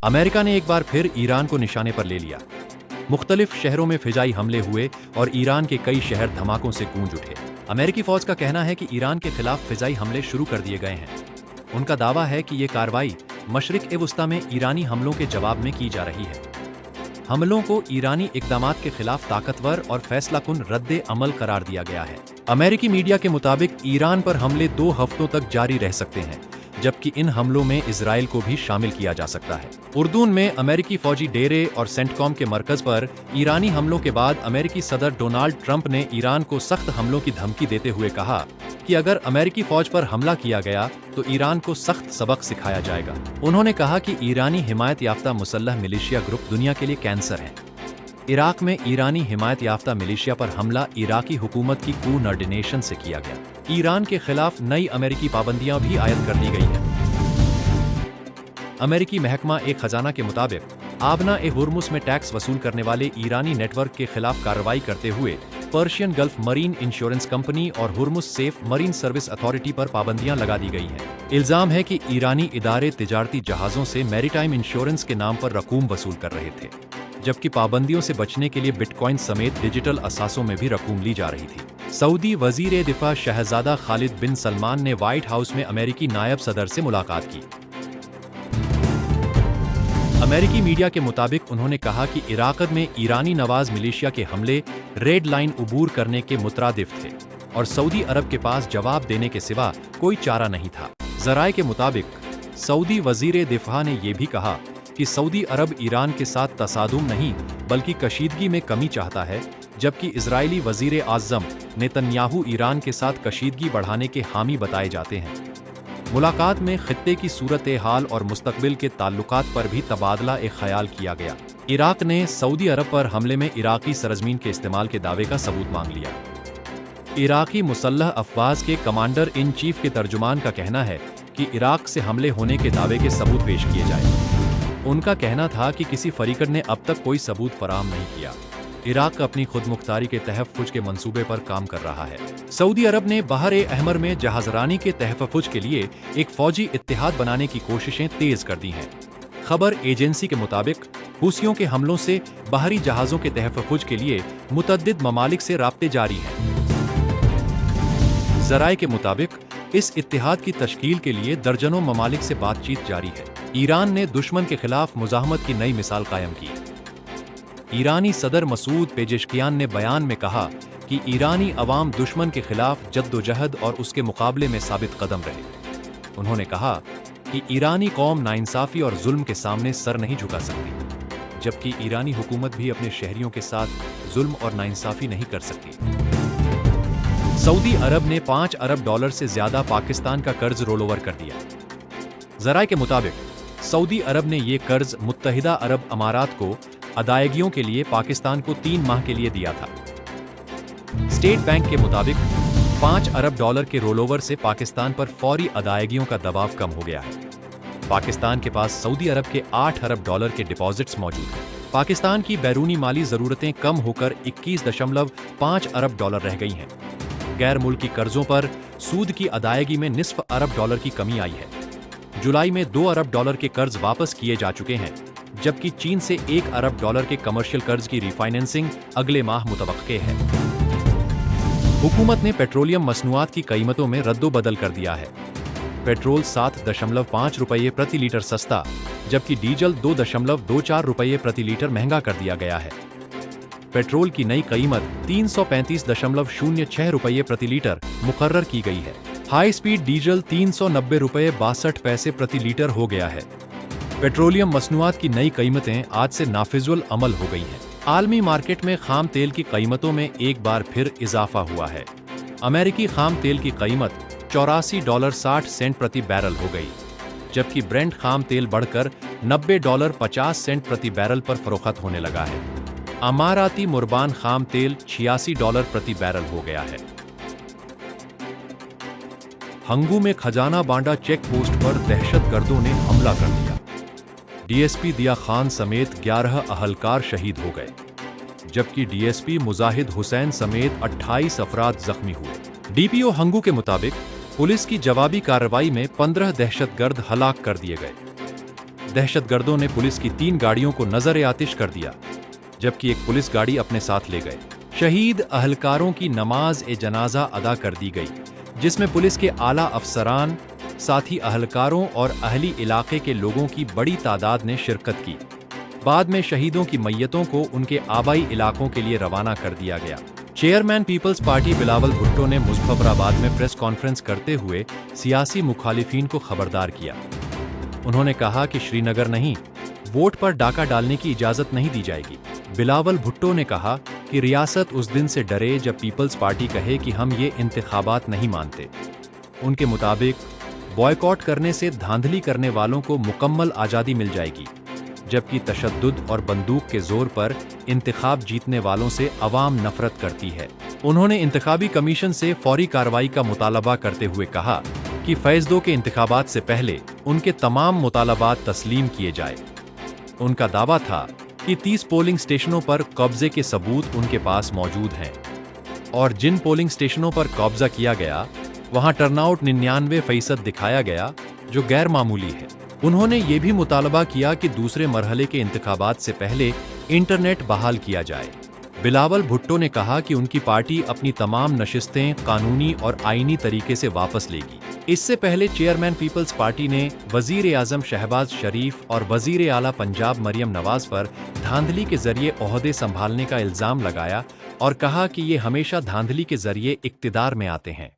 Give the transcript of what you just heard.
America ने एक बार फिर ईरान को निशाने पर ले लिया। मुख्तलिफ शहरों में फिजाई हमले हुए और ईरान के कई शहर धमाकों से गूंज उठे। अमेरिकी फौज का कहना है कि ईरान के खिलाफ फिजाई हमले शुरू कर दिए गए हैं। उनका दावा है कि ये कार्रवाई मशरिक-ए-वुस्ता में ईरानी हमलों के जवाब में की जा रही है। हमलों को ईरानी इक़दामात के खिलाफ ताकतवर और फैसलाकुन रद्द अमल करार दिया गया है। अमेरिकी मीडिया के मुताबिक ईरान पर हमले 2 हफ्तों तक जारी रह सकते हैं, जबकि इन हमलों में इजराइल को भी शामिल किया जा सकता है। उर्दून में अमेरिकी फौजी डेरे और सेंटकॉम के मरकज पर ईरानी हमलों के बाद अमेरिकी सदर डोनाल्ड ट्रंप ने ईरान को सख्त हमलों की धमकी देते हुए कहा कि अगर अमेरिकी फौज पर हमला किया गया तो ईरान को सख्त सबक सिखाया जाएगा। उन्होंने कहा कि ईरानी हिमायत याफ्ता मुसल्लह मिलिशिया ग्रुप दुनिया के लिए कैंसर है। इराक में ईरानी हिमायत याफ्ता मिलिशिया पर हमला इराकी हुकूमत की कोऑर्डिनेशन से किया गया। ईरान के खिलाफ नई अमेरिकी पाबंदियां भी आयद कर दी गई हैं। अमेरिकी महकमा खजाना के मुताबिक आबना-ए-हुर्मुस में टैक्स वसूल करने वाले ईरानी नेटवर्क के खिलाफ कार्रवाई करते हुए Persian gulf marine insurance company और हुर्मुस सेफ मरीन सर्विस अथॉरिटी पर पाबंदियां लगा दी गई हैं। इल्जाम है कि ईरानी इदारे तिजारती जहाजों से मैरीटाइम इंश्योरेंस के नाम पर रकूम वसूल कर रहे थे, जबकि पाबंदियों से बचने के लिए बिटकॉइन समेत डिजिटल असासों में भी रकूम ली जा रही थी। सऊदी वजीर दिफा शहजादा खालिद बिन सलमान ने व्हाइट हाउस में अमेरिकी नायब सदर से मुलाकात की। अमेरिकी मीडिया के मुताबिक उन्होंने कहा कि इराक में ईरानी नवाज मिलिशिया के हमले रेड लाइन उबूर करने के मुतरादिफ थे और सऊदी अरब के पास जवाब देने के सिवा कोई चारा नहीं था। ज़राए के मुताबिक सऊदी वजीर दिफा ने यह भी कहा कि सऊदी अरब ईरान के साथ तसादुम नहीं बल्कि कशीदगी में कमी चाहता है, जबकि इजरायली वजीर आज़म नेतन्याहू ईरान के साथ कशीदगी बढ़ाने के हामी बताए जाते हैं। मुलाकात में खित्ते की सूरत हाल और मुस्तकबिल के ताल्लुकात पर भी तबादला ख्याल किया गया। इराक ने सऊदी अरब पर हमले में इराकी सरजमीन के इस्तेमाल के दावे का सबूत मांग लिया। इराकी मुसल्लह अफवाज के कमांडर इन चीफ के तर्जुमान का कहना है कि इराक से हमले होने के दावे के सबूत पेश किए जाए। उनका कहना था कि किसी फरीकन ने अब तक कोई सबूत फराहम नहीं किया। इराक अपनी खुद मुख्तारी के तहफ़्फ़ुज़ के मंसूबे पर काम कर रहा है। सऊदी अरब ने बहर-ए-अहमर में जहाज़रानी के तहफ़्फ़ुज़ के लिए एक फ़ौजी इत्तेहाद बनाने की कोशिशें तेज़ कर दी हैं। खबर एजेंसी के मुताबिक हुसियों के हमलों से बाहरी जहाज़ों के तहफ़्फ़ुज़ के लिए मुतअद्दिद ममालिक से राब्ते जारी हैं। ज़राए के मुताबिक इस इत्तेहाद की तश्कील के लिए दर्जनों ममालिक से बातचीत जारी है। ईरान ने दुश्मन के खिलाफ मुज़ाहमत की नई मिसाल कायम की। ईरानी सदर मसूद पेजेश्कियान ने बयान में कहा कि ईरानी अवाम दुश्मन के खिलाफ जद्दोजहद और उसके मुकाबले में साबित कदम रहे। उन्होंने कहा कि ईरानी कौम नाइंसाफ़ी और जुल्म के सामने सर नहीं झुका सकती, जबकि ईरानी हुकूमत भी अपने शहरियों के साथ जुल्म और नाइंसाफ़ी नहीं कर सकती। सऊदी अरब ने $5 अरब से ज्यादा पाकिस्तान का कर्ज रोल ओवर कर दिया। ज़राए के मुताबिक सऊदी अरब ने ये कर्ज मुत्तहिदा अरब अमारात को अदायगियों के लिए पाकिस्तान को 3 माह के लिए दिया था। स्टेट बैंक के मुताबिक $5 अरब के रोलओवर से पाकिस्तान पर फौरी अदायगियों का दबाव कम हो गया है। पाकिस्तान के पास सऊदी अरब के $8 अरब के डिपॉजिट्स मौजूद हैं। पाकिस्तान की बैरूनी माली जरूरतें कम होकर $21.5 अरब रह गई हैं। गैर मुल्की कर्जों पर सूद की अदायगी में $0.5 अरब की कमी आई है। जुलाई में $2 अरब के कर्ज वापस किए जा चुके हैं, जबकि चीन से $1 अरब के कमर्शियल कर्ज की रिफाइनेंसिंग अगले माह मुतवक्के है। हुकूमत ने पेट्रोलियम मसनूआत की कीमतों में रद्दो-बदल कर दिया है। पेट्रोल 7.5 रुपये प्रति लीटर सस्ता, जबकि डीजल 2.24 रुपये प्रति लीटर महंगा कर दिया गया है। पेट्रोल की नई कीमत 335.06 रुपये प्रति लीटर मुकर्रर की गई है। हाई स्पीड डीजल 390 रुपये 62 पैसे प्रति लीटर हो गया है। पेट्रोलियम मसनूआत की नई कीमतें आज से नाफिजुल अमल हो गई हैं। आलमी मार्केट में खाम तेल की कीमतों में एक बार फिर इजाफा हुआ है। अमेरिकी खाम तेल की कीमत $84.60 प्रति बैरल हो गई, जबकि ब्रेंट खाम तेल बढ़कर $90.50 प्रति बैरल पर फरोख्त होने लगा है। अमाराती मुर्बान खाम तेल $86 प्रति बैरल हो गया है। हंगू में खजाना बांडा चेक पोस्ट पर दहशतगर्दों ने हमला कर दिया। डीएसपी दिया खान समेत 11 अहलकार शहीद हो गए, जबकि डीएसपी मुजाहिद हुसैन समेत 28 अफराद जख्मी हुए। डीपीओ हंगू के मुताबिक पुलिस की जवाबी कार्रवाई में 15 दहशतगर्द हलाक कर दिए गए। दहशतगर्दों ने पुलिस की 3 गाड़ियों को नजर-ए-आतिश कर दिया, जबकि एक पुलिस गाड़ी अपने साथ ले गए। शहीद अहलकारों की नमाज-ए-जनाजा अदा कर दी गई, जिसमें पुलिस के आला अफसरान, साथी अहलकारों और अहली इलाके के लोगों की बड़ी तादाद ने शिरकत की। बाद में शहीदों की मैयतों को उनके आबाई इलाकों के लिए रवाना कर दिया गया। Chairman Peoples Party Bilawal Bhutto ने मुजफ्फराबाद में प्रेस कॉन्फ्रेंस करते हुए सियासी मुखालिफिन को खबरदार किया। उन्होंने कहा कि श्रीनगर नहीं, वोट पर डाका डालने की इजाजत नहीं दी जाएगी। बिलावल भुट्टो ने कहा कि रियासत उस दिन से डरे जब पीपल्स पार्टी कहे कि हम ये इंतखाबात नहीं मानते। उनके मुताबिक बॉयकॉट करने से धांधली करने वालों को मुकम्मल आज़ादी मिल जाएगी, जबकि तशद्दुद और बंदूक के जोर पर इंतखाब जीतने वालों से अवाम नफरत करती है। उन्होंने इंतखाबी कमीशन से फौरी कार्रवाई का मुतालबा करते हुए कहा कि फेज़ 2 के इंतखाबात से पहले उनके तमाम मुतालबात तस्लीम किए जाए। उनका दावा था कि 30 पोलिंग स्टेशनों पर कब्जे के सबूत उनके पास मौजूद हैं और जिन पोलिंग स्टेशनों पर कब्जा किया गया वहां टर्नआउट 99% दिखाया गया, जो गैर मामूली है। उन्होंने ये भी मुतालबा किया कि दूसरे मरहले के इंतखाबात से पहले इंटरनेट बहाल किया जाए। बिलावल भुट्टो ने कहा कि उनकी पार्टी अपनी तमाम नशिस्तें कानूनी और आईनी तरीके से वापस लेगी। इससे पहले चेयरमैन पीपल्स पार्टी ने वजीर आजम शहबाज शरीफ और वजीर आला पंजाब मरियम नवाज पर धांधली के जरिए ओहदे संभालने का इल्जाम लगाया और कहा कि ये हमेशा धांधली के जरिए इक्तिदार में आते हैं।